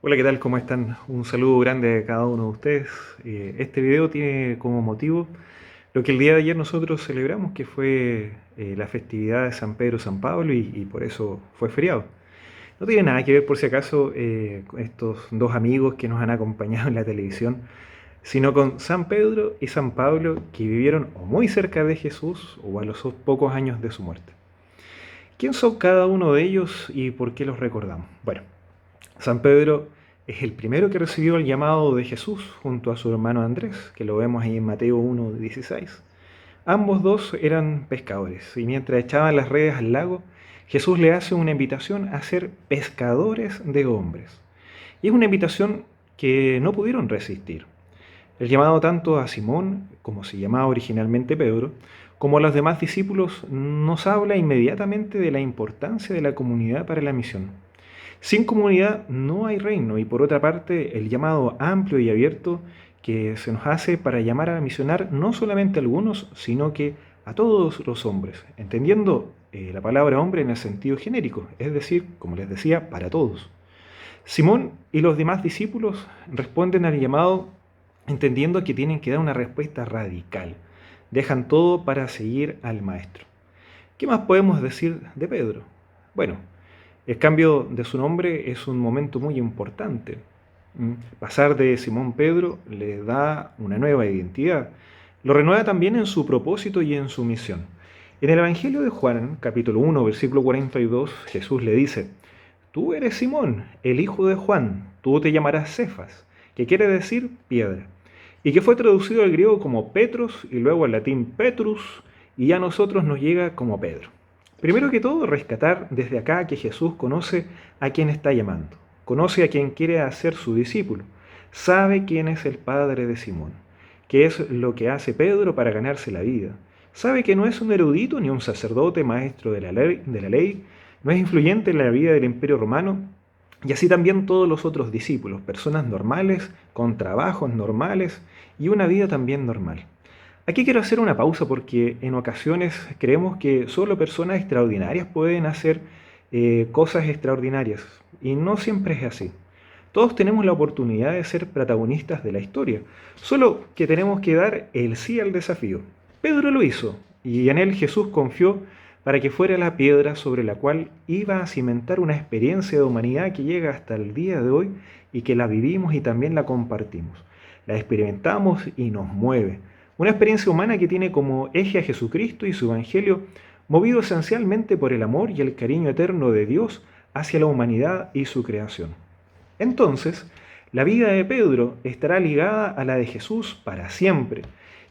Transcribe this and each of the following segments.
Hola, ¿qué tal? ¿Cómo están? Un saludo grande a cada uno de ustedes. Este video tiene como motivo lo que el día de ayer nosotros celebramos, que fue la festividad de San Pedro San Pablo y por eso fue feriado. No tiene nada que ver, por si acaso, con estos dos amigos que nos han acompañado en la televisión, sino con San Pedro y San Pablo, que vivieron o muy cerca de Jesús o a los pocos años de su muerte. ¿Quién son cada uno de ellos y por qué los recordamos? Bueno, San Pedro es el primero que recibió el llamado de Jesús junto a su hermano Andrés, que lo vemos ahí en Mateo 1:16. Ambos dos eran pescadores y mientras echaban las redes al lago, Jesús le hace una invitación a ser pescadores de hombres. Y es una invitación que no pudieron resistir. El llamado tanto a Simón, como se llamaba originalmente Pedro, como a los demás discípulos nos habla inmediatamente de la importancia de la comunidad para la misión. Sin comunidad no hay reino y por otra parte el llamado amplio y abierto que se nos hace para llamar a misionar no solamente a algunos, sino que a todos los hombres, entendiendo la palabra hombre en el sentido genérico, es decir, como les decía, para todos. Simón y los demás discípulos responden al llamado entendiendo que tienen que dar una respuesta radical. Dejan todo para seguir al Maestro. ¿Qué más podemos decir de Pedro? Bueno, el cambio de su nombre es un momento muy importante. Pasar de Simón Pedro le da una nueva identidad. Lo renueva también en su propósito y en su misión. En el Evangelio de Juan, capítulo 1, versículo 42, Jesús le dice: Tú eres Simón, el hijo de Juan, tú te llamarás Cefas, que quiere decir piedra, y que fue traducido al griego como Petros y luego al latín Petrus, y a nosotros nos llega como Pedro. Primero que todo, rescatar desde acá que Jesús conoce a quien está llamando, conoce a quien quiere hacer su discípulo, sabe quién es el padre de Simón, qué es lo que hace Pedro para ganarse la vida, sabe que no es un erudito ni un sacerdote maestro de la ley, no es influyente en la vida del Imperio Romano, y así también todos los otros discípulos, personas normales, con trabajos normales y una vida también normal. Aquí quiero hacer una pausa porque en ocasiones creemos que solo personas extraordinarias pueden hacer cosas extraordinarias y no siempre es así. Todos tenemos la oportunidad de ser protagonistas de la historia, solo que tenemos que dar el sí al desafío. Pedro lo hizo y en él Jesús confió para que fuera la piedra sobre la cual iba a cimentar una experiencia de humanidad que llega hasta el día de hoy y que la vivimos y también la compartimos. La experimentamos y nos mueve. Una experiencia humana que tiene como eje a Jesucristo y su Evangelio, movido esencialmente por el amor y el cariño eterno de Dios hacia la humanidad y su creación. Entonces, la vida de Pedro estará ligada a la de Jesús para siempre,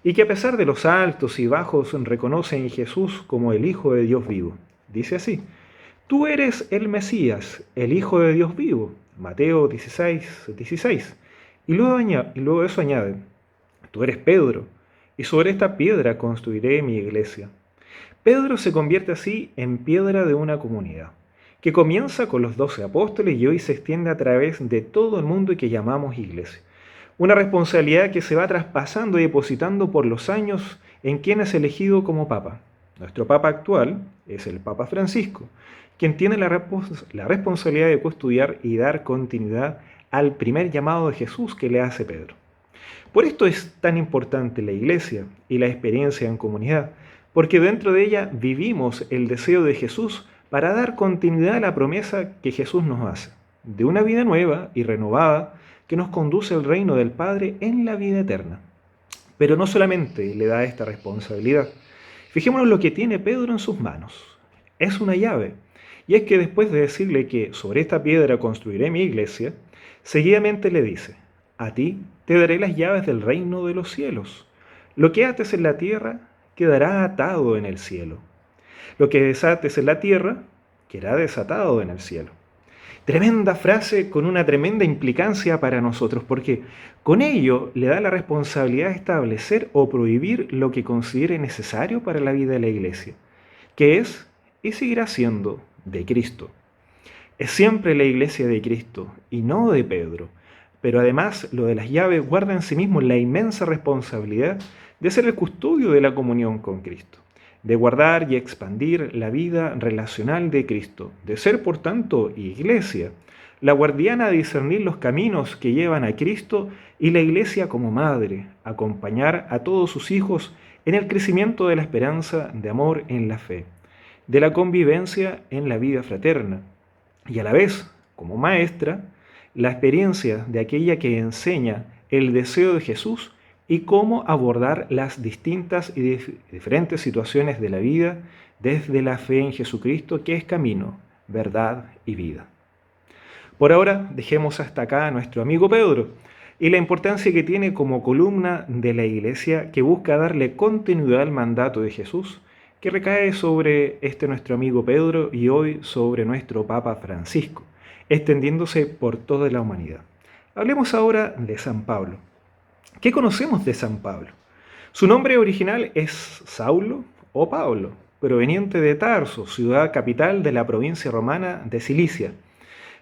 y que a pesar de los altos y bajos reconoce en Jesús como el Hijo de Dios vivo. Dice así: Tú eres el Mesías, el Hijo de Dios vivo. Mateo 16:16. Y luego de eso añade: Tú eres Pedro, y sobre esta piedra construiré mi iglesia. Pedro se convierte así en piedra de una comunidad, que comienza con los 12 apóstoles y hoy se extiende a través de todo el mundo y que llamamos iglesia. Una responsabilidad que se va traspasando y depositando por los años en quien es elegido como Papa. Nuestro Papa actual es el Papa Francisco, quien tiene la responsabilidad de custodiar y dar continuidad al primer llamado de Jesús que le hace Pedro. Por esto es tan importante la iglesia y la experiencia en comunidad, porque dentro de ella vivimos el deseo de Jesús para dar continuidad a la promesa que Jesús nos hace, de una vida nueva y renovada que nos conduce al reino del Padre en la vida eterna. Pero no solamente le da esta responsabilidad. Fijémonos lo que tiene Pedro en sus manos. Es una llave. Y es que después de decirle que sobre esta piedra construiré mi iglesia, seguidamente le dice: A ti te daré las llaves del reino de los cielos. Lo que ates en la tierra quedará atado en el cielo. Lo que desates en la tierra quedará desatado en el cielo. Tremenda frase con una tremenda implicancia para nosotros, porque con ello le da la responsabilidad de establecer o prohibir lo que considere necesario para la vida de la iglesia, que es y seguirá siendo de Cristo. Es siempre la iglesia de Cristo y no de Pedro, pero además lo de las llaves guarda en sí mismo la inmensa responsabilidad de ser el custodio de la comunión con Cristo. de guardar y expandir la vida relacional de Cristo, de ser, por tanto, iglesia, la guardiana de discernir los caminos que llevan a Cristo y la iglesia como madre, acompañar a todos sus hijos en el crecimiento de la esperanza, de amor en la fe, de la convivencia en la vida fraterna, y a la vez, como maestra, la experiencia de aquella que enseña el deseo de Jesús y cómo abordar las distintas y diferentes situaciones de la vida desde la fe en Jesucristo, que es camino, verdad y vida. Por ahora, dejemos hasta acá a nuestro amigo Pedro y la importancia que tiene como columna de la Iglesia que busca darle continuidad al mandato de Jesús, que recae sobre nuestro amigo Pedro y hoy sobre nuestro Papa Francisco, extendiéndose por toda la humanidad. Hablemos ahora de San Pablo. ¿Qué conocemos de San Pablo? Su nombre original es Saulo o Pablo, proveniente de Tarso, ciudad capital de la provincia romana de Cilicia.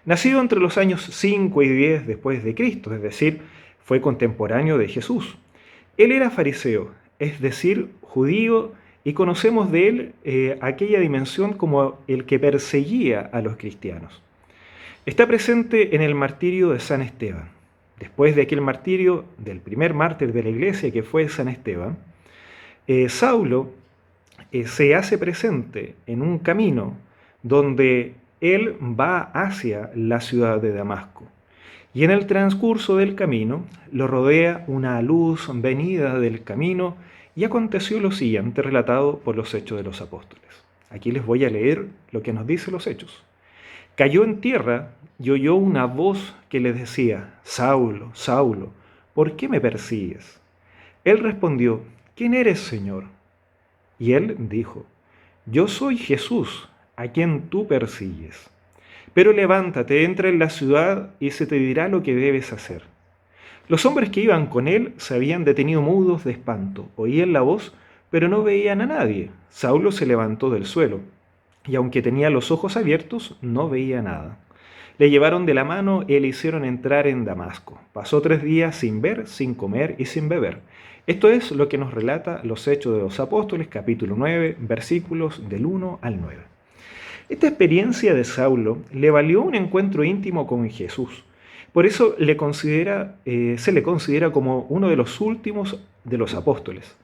Nacido entre los años 5 y 10 después de Cristo, es decir, fue contemporáneo de Jesús. Él era fariseo, es decir, judío, y conocemos de él aquella dimensión como el que perseguía a los cristianos. Está presente en el martirio de San Esteban. Después de aquel martirio del primer mártir de la iglesia, que fue San Esteban, Saulo se hace presente en un camino donde él va hacia la ciudad de Damasco. Y en el transcurso del camino lo rodea una luz venida del camino y aconteció lo siguiente relatado por los Hechos de los Apóstoles. Aquí les voy a leer lo que nos dice los Hechos. Cayó en tierra y oyó una voz que le decía: Saulo, Saulo, ¿por qué me persigues? Él respondió: ¿quién eres, Señor? Y él dijo: yo soy Jesús, a quien tú persigues. Pero levántate, entra en la ciudad y se te dirá lo que debes hacer. Los hombres que iban con él se habían detenido mudos de espanto, oían la voz, pero no veían a nadie. Saulo se levantó del suelo, y aunque tenía los ojos abiertos, no veía nada. Le llevaron de la mano y le hicieron entrar en Damasco. Pasó 3 días sin ver, sin comer y sin beber. Esto es lo que nos relata los Hechos de los Apóstoles, capítulo 9, versículos del 1 al 9. Esta experiencia de Saulo le valió un encuentro íntimo con Jesús. Por eso se le considera como uno de los últimos de los apóstoles,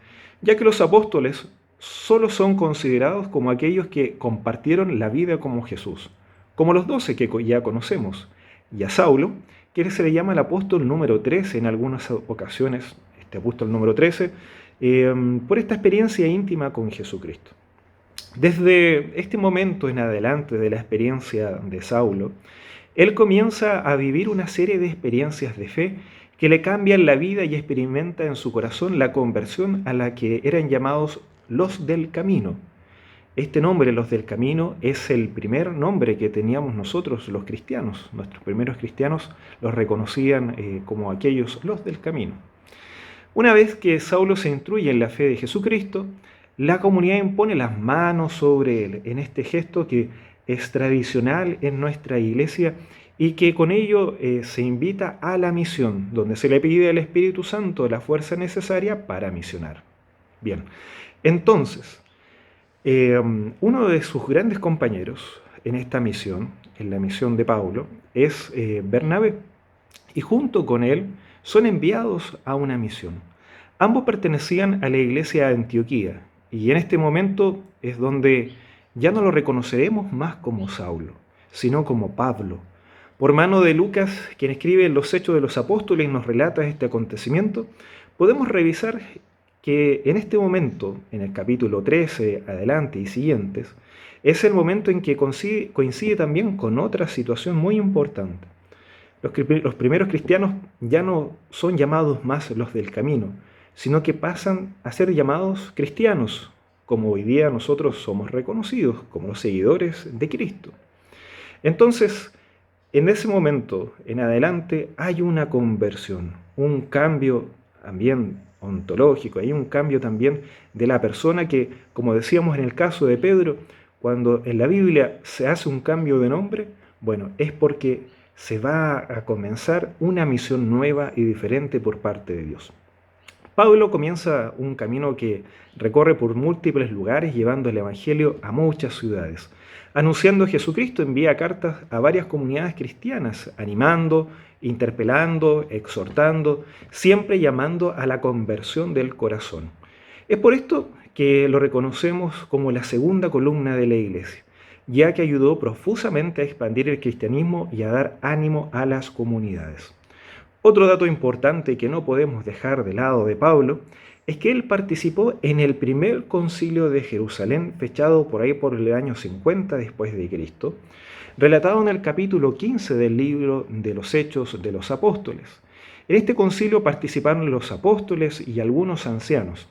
ya que los apóstoles solo son considerados como aquellos que compartieron la vida como Jesús, como los 12 que ya conocemos, y a Saulo, que se le llama el apóstol número 13 en algunas ocasiones, este apóstol número 13, por esta experiencia íntima con Jesucristo. Desde este momento en adelante de la experiencia de Saulo, él comienza a vivir una serie de experiencias de fe que le cambian la vida y experimenta en su corazón la conversión a la que eran llamados los del camino. Este nombre, los del camino, es el primer nombre que teníamos nosotros los cristianos. Nuestros primeros cristianos los reconocían como aquellos, los del camino. Una vez que Saulo se instruye en la fe de Jesucristo, la comunidad impone las manos sobre él en este gesto que es tradicional en nuestra iglesia y que con ello se invita a la misión, donde se le pide al Espíritu Santo la fuerza necesaria para misionar. Bien, entonces, uno de sus grandes compañeros en esta misión, en la misión de Pablo, es Bernabé, y junto con él son enviados a una misión. Ambos pertenecían a la iglesia de Antioquía, y en este momento es donde ya no lo reconoceremos más como Saulo, sino como Pablo. Por mano de Lucas, quien escribe los Hechos de los Apóstoles y nos relata este acontecimiento, podemos revisar que en este momento, en el capítulo 13, adelante y siguientes, es el momento en que coincide también con otra situación muy importante. Los primeros cristianos ya no son llamados más los del camino, sino que pasan a ser llamados cristianos, como hoy día nosotros somos reconocidos como los seguidores de Cristo. Entonces, en ese momento en adelante hay una conversión, un cambio también ontológico, hay un cambio también de la persona que, como decíamos en el caso de Pedro, cuando en la Biblia se hace un cambio de nombre, bueno, es porque se va a comenzar una misión nueva y diferente por parte de Dios. Pablo comienza un camino que recorre por múltiples lugares llevando el Evangelio a muchas ciudades. Anunciando a Jesucristo, envía cartas a varias comunidades cristianas, animando, interpelando, exhortando, siempre llamando a la conversión del corazón. Es por esto que lo reconocemos como la segunda columna de la Iglesia, ya que ayudó profusamente a expandir el cristianismo y a dar ánimo a las comunidades. Otro dato importante que no podemos dejar de lado de Pablo es que él participó en el primer concilio de Jerusalén, fechado por ahí por el año 50 después de Cristo, relatado en el capítulo 15 del libro de los Hechos de los Apóstoles. En este concilio participaron los apóstoles y algunos ancianos.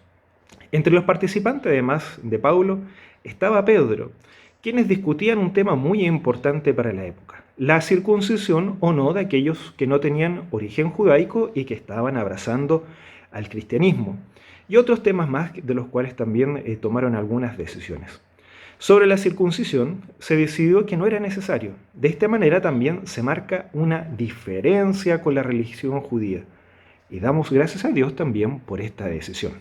Entre los participantes, además de Pablo, estaba Pedro, quienes discutían un tema muy importante para la época: la circuncisión o no de aquellos que no tenían origen judaico y que estaban abrazando al cristianismo, y otros temas más de los cuales también tomaron algunas decisiones. Sobre la circuncisión se decidió que no era necesario. De esta manera también se marca una diferencia con la religión judía, y damos gracias a Dios también por esta decisión.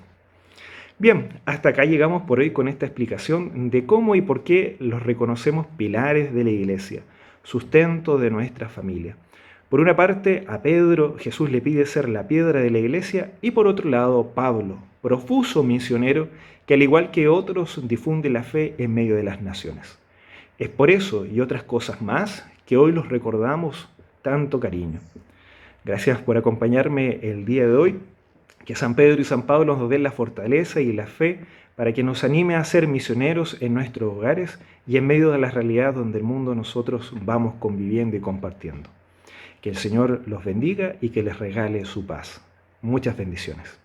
Bien, hasta acá llegamos por hoy con esta explicación de cómo y por qué los reconocemos pilares de la Iglesia, sustento de nuestra familia. Por una parte, a Pedro Jesús le pide ser la piedra de la Iglesia, y por otro lado, Pablo, profuso misionero que al igual que otros difunde la fe en medio de las naciones. Es por eso y otras cosas más que hoy los recordamos tanto cariño. Gracias por acompañarme el día de hoy. Que San Pedro y San Pablo nos den la fortaleza y la fe para que nos anime a ser misioneros en nuestros hogares y en medio de la realidad donde el mundo nosotros vamos conviviendo y compartiendo. Que el Señor los bendiga y que les regale su paz. Muchas bendiciones.